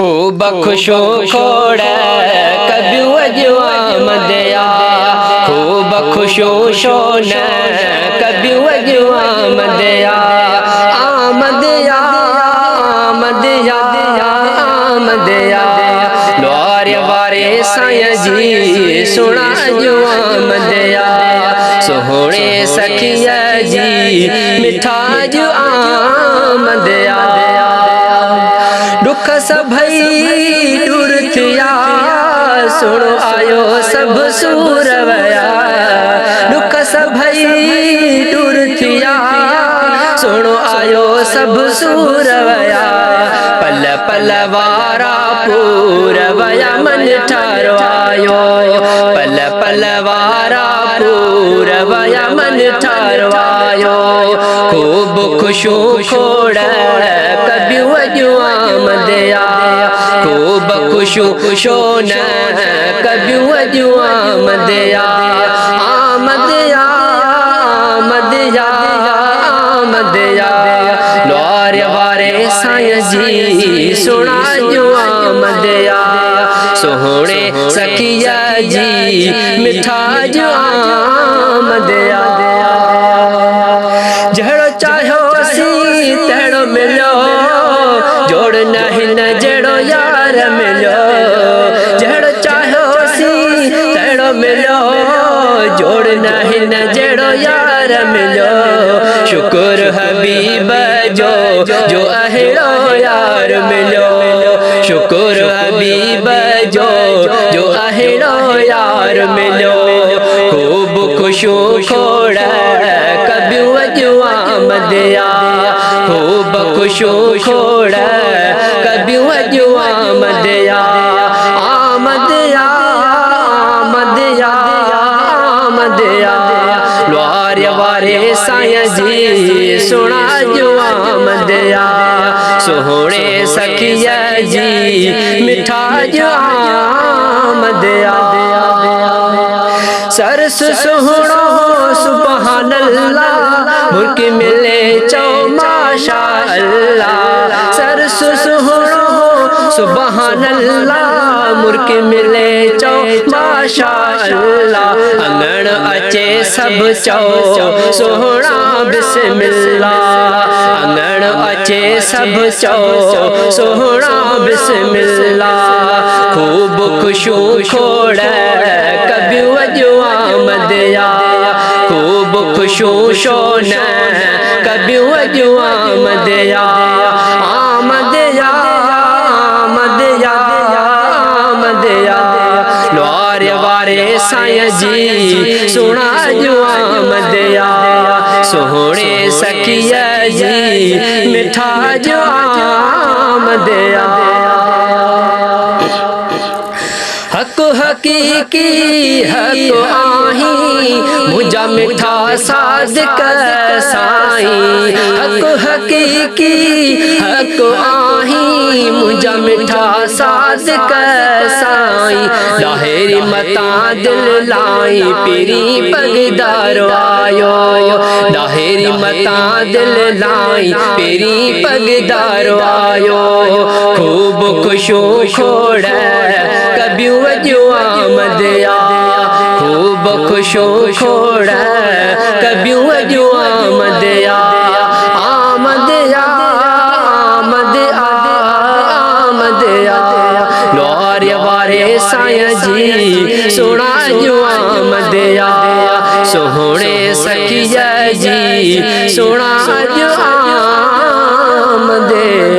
बख्शो खोड़ कभी वजवा मदया खूब बख्शो शोन कभी वजवा मदया आमदया आमदया आमदया द्वार वारे साया जी सुना जुआ मदया सोहणे सखिया जी मिठा जो आमदया दुख सभई दूर थिया सुनो आयो सब सूर वया दुख सभई दूर थिया सुनो आयो सब सूर वया पल पल वारा पूर वया मन ठारो आयो पल पल वारा पूर वया मन ठारो आयो खूब खुशू खोड़ कभी वजुआ मदया खूब खुशू खुशोन कभी वजुआ मदया आमदया आमदया आमदया द्वार वारे साईं जी सुना जुआ मदया सोहणे सखिया जी मिठा जुआ मदया जड़ो चाहो सी तड़ो मिलो जोड़ नहीं न जड़ो यार मिलो जड़ो चाहो सी तड़ो मिलो जोड़ नहीं न जड़ो यार मिलो शुक्र हबीब जो अहिड़ो यार मिलो शुक्र हबीब जो अहिड़ो यार मिलो खूब खुशू खोड़ कभी वजुआ मदया खूब खुशू खोड़ कभी वजुआ मदया आमदया आमदया आमदया द्वार वारे साईं जी सुना जुआ मदया सोहणे सखिया जी मिठा जुआ मदया सरस सोहणो सुभान अल्लाह मुर्क मिले चौ माशा अल्लाह सरस सोहणो सुभान अल्लाह मुर्क मिले चौ माशा अल्लाह अंगण अचे सब चौ सोहणा बिस्मिल्लाह अंगण अचे सब चौ सोहणा बिस्मिल्लाह खूब खुशू खोड़ कभी वजुआ मदया खूब खुशू शोन कभी वजुआ मदया आमदया आमदया आमदया द्वार वारे साईं जी सुना जुआ मदया सोहणे सखिया जी मिठा जुआ मदया हक हकीकी हक आही मुझा मिठा सादिक साईं हक हकीकी हक आही मुझा मिठा सादिक साईं लाहेरी मता दिल लाई पीरी पगदार आयो लाहेरी मता दिल लाई पीरी पगदार आयो खूब खुशू खोड़ कभी वजुआ मदया खूब खुशू खोड़ कभी वजुआ मदया आमदया आमदया आमदया द्वार वारे साईं जी सुना जुआ मदया सोहणे सखिया जी सुना जुआ मदया।